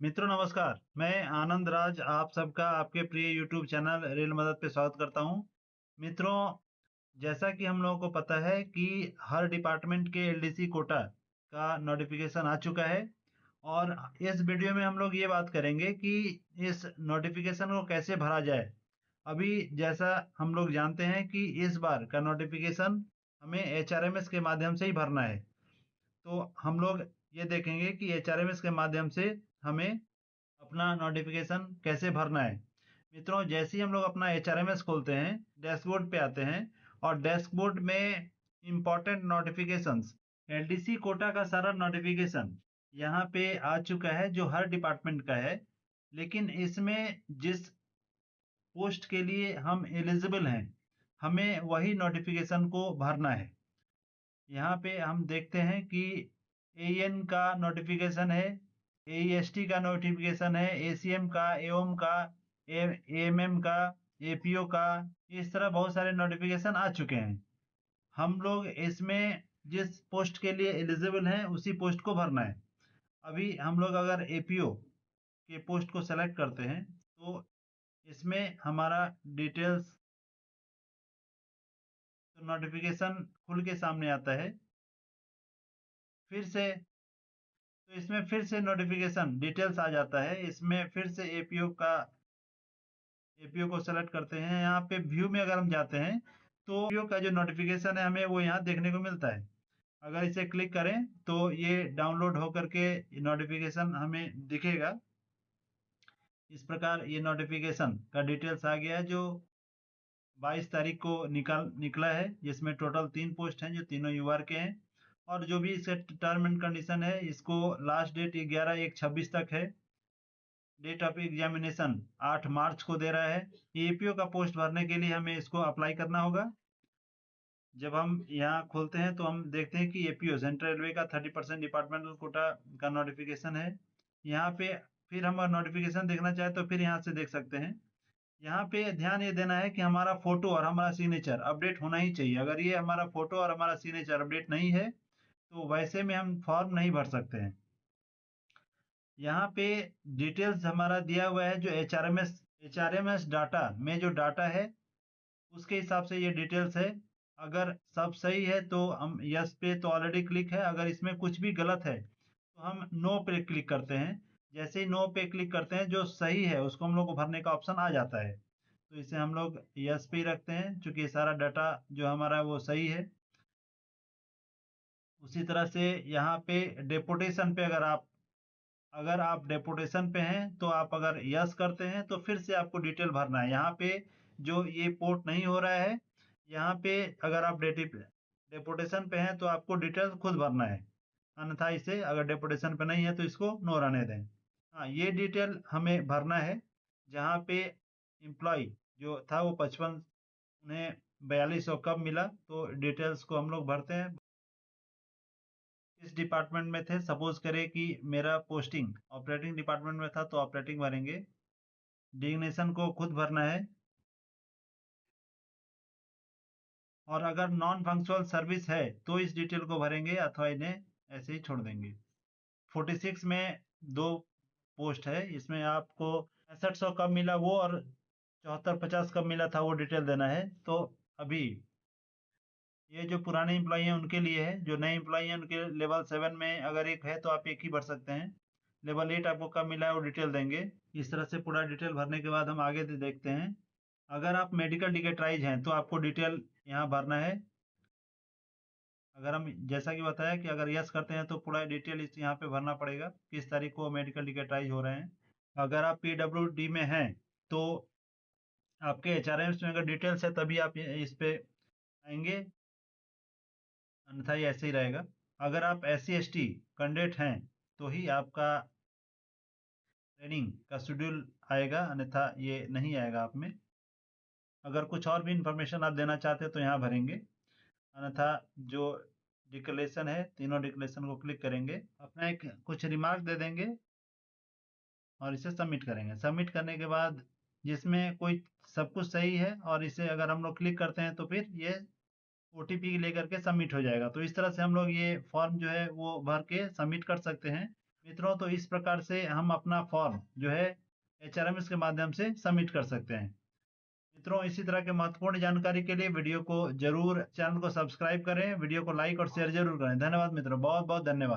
मित्रों नमस्कार, मैं आनंद राज आप सबका आपके प्रिय यूट्यूब चैनल रेल मदद पे स्वागत करता हूं। मित्रों, जैसा कि हम लोगों को पता है कि हर डिपार्टमेंट के एलडीसी कोटा का नोटिफिकेशन आ चुका है और इस वीडियो में हम लोग ये बात करेंगे कि इस नोटिफिकेशन को कैसे भरा जाए। अभी जैसा हम लोग जानते हैं कि इस बार का नोटिफिकेशन हमें एचआरएमएस के माध्यम से ही भरना है। तो हम लोग ये देखेंगे कि एचआरएमएस के माध्यम से हमें अपना नोटिफिकेशन कैसे भरना है। मित्रों, जैसे ही हम लोग अपना एचआरएमएस खोलते हैं, डैशबोर्ड पे आते हैं और डैशबोर्ड में इंपॉर्टेंट नोटिफिकेशंस, एलडीसी कोटा का सारा नोटिफिकेशन यहाँ पे आ चुका है जो हर डिपार्टमेंट का है। लेकिन इसमें जिस पोस्ट के लिए हम एलिजिबल हैं, हमें वही नोटिफिकेशन को भरना है। यहाँ पे हम देखते हैं कि एएन का नोटिफिकेशन है, एईएसटी का नोटिफिकेशन है, एसीएम का, एओम का, एएमएम का, एपीओ का, इस तरह बहुत सारे नोटिफिकेशन आ चुके हैं। हम लोग इसमें जिस पोस्ट के लिए एलिजिबल हैं उसी पोस्ट को भरना है। अभी हम लोग अगर एपीओ के पोस्ट को सेलेक्ट करते हैं तो इसमें हमारा डिटेल्स नोटिफिकेशन खुल के सामने आता है। फिर से तो इसमें फिर से नोटिफिकेशन डिटेल्स आ जाता है। इसमें फिर से एपीओ को सेलेक्ट करते हैं। यहाँ पे व्यू में अगर हम जाते हैं तो एपीओ का जो नोटिफिकेशन है हमें वो यहाँ देखने को मिलता है। अगर इसे क्लिक करें तो ये डाउनलोड होकर के नोटिफिकेशन हमें दिखेगा। इस प्रकार ये नोटिफिकेशन का डिटेल्स आ गया जो 22 तारीख को निकला है, जिसमें टोटल 3 पोस्ट हैं जो तीनों यूआर के हैं। और जो भी इसका टर्म एंड कंडीशन है, इसको लास्ट डेट 11/1/26 तक है। डेट ऑफ एग्जामिनेशन 8 मार्च को दे रहा है। एपीओ का पोस्ट भरने के लिए हमें इसको अप्लाई करना होगा। जब हम यहाँ खोलते हैं तो हम देखते हैं कि एपीओ सेंट्रल रेलवे का 30% डिपार्टमेंटल कोटा का नोटिफिकेशन है। यहाँ पे फिर हम नोटिफिकेशन देखना चाहे तो फिर यहाँ से देख सकते हैं। यहाँ पे ध्यान ये देना है कि हमारा फोटो और हमारा सिग्नेचर अपडेट होना ही चाहिए। अगर ये हमारा फोटो और हमारा सिग्नेचर अपडेट नहीं है तो वैसे में हम फॉर्म नहीं भर सकते हैं। यहाँ पे डिटेल्स हमारा दिया हुआ है जो एचआरएमएस डाटा में जो डाटा है उसके हिसाब से ये डिटेल्स है। अगर सब सही है तो हम यस पे तो ऑलरेडी क्लिक है। अगर इसमें कुछ भी गलत है तो हम नो पे क्लिक करते हैं। जैसे ही नो पे क्लिक करते हैं जो सही है उसको हम लोग को भरने का ऑप्शन आ जाता है। तो इसे हम लोग यस पे ही रखते हैं क्योंकि सारा डाटा जो हमारा वो सही है। उसी तरह से यहाँ पे डेपुटेशन पे अगर आप डेपुटेशन पे हैं तो आप अगर यस करते हैं तो फिर से आपको डिटेल भरना है। यहाँ पे जो ये पोर्ट नहीं हो रहा है, यहाँ पे अगर आप डेपुटेशन पे हैं तो आपको डिटेल खुद भरना है। अन्यथा इसे अगर डेपुटेशन पे नहीं है तो इसको नो रहने दें। हाँ, ये डिटेल हमें भरना है। जहाँ पे एम्प्लॉय जो था वो 55, उन्हें 4200 कब मिला, तो डिटेल्स को हम लोग भरते हैं। इस डिपार्टमेंट में थे, सपोज करें कि मेरा पोस्टिंग ऑपरेटिंग डिपार्टमेंट में था तो ऑपरेटिंग भरेंगे। डिग्नेशन को खुद भरना है। और अगर नॉन फंक्शनल सर्विस है तो इस डिटेल को भरेंगे अथवा इन्हें ऐसे ही छोड़ देंगे। 46 में 2 पोस्ट है, इसमें आपको 6500 कब मिला वो और 7450 कब मिला था वो डिटेल देना है। तो अभी ये जो पुराने एम्प्लॉई हैं उनके लिए है, जो नए एम्प्लॉई हैं उनके लेवल 7 में अगर एक है तो आप एक ही भर सकते हैं। लेवल 8 आपको कब मिला है वो डिटेल देंगे। इस तरह से पूरा डिटेल भरने के बाद हम आगे देखते हैं। अगर आप मेडिकल टिकटराइज हैं तो आपको डिटेल यहाँ भरना है। अगर हम जैसा कि बताया कि अगर यस करते हैं तो पूरा डिटेल इस यहाँ पे भरना पड़ेगा किस तारीख को मेडिकल टिकटराइज हो रहे हैं। अगर आप पीडब्ल्यूडी में हैं तो आपके एचआरएम्स में अगर डिटेल्स है तभी आप इस पे आएंगे, अन्यथा ये ऐसे ही रहेगा। अगर आप SC/ST कैंडिडेट हैं तो ही आपका ट्रेनिंग का शेड्यूल आएगा, अन्यथा ये नहीं आएगा आप में। अगर कुछ और भी इंफॉर्मेशन आप देना चाहते हैं तो यहाँ भरेंगे, अन्यथा जो डिक्लेरेशन है तीनों डिक्लेरेशन को क्लिक करेंगे, अपना एक कुछ रिमार्क दे देंगे और इसे सबमिट करेंगे। सबमिट करने के बाद जिसमें कोई सब कुछ सही है और इसे अगर हम लोग क्लिक करते हैं तो फिर ये OTP लेकर के सबमिट हो जाएगा। तो इस तरह से हम लोग ये फॉर्म जो है वो भर के सबमिट कर सकते हैं। मित्रों, तो इस प्रकार से हम अपना फॉर्म जो है HRMS के माध्यम से सबमिट कर सकते हैं। मित्रों, इसी तरह के महत्वपूर्ण जानकारी के लिए वीडियो को जरूर, चैनल को सब्सक्राइब करें, वीडियो को लाइक और शेयर जरूर करें। धन्यवाद मित्रों, बहुत बहुत धन्यवाद।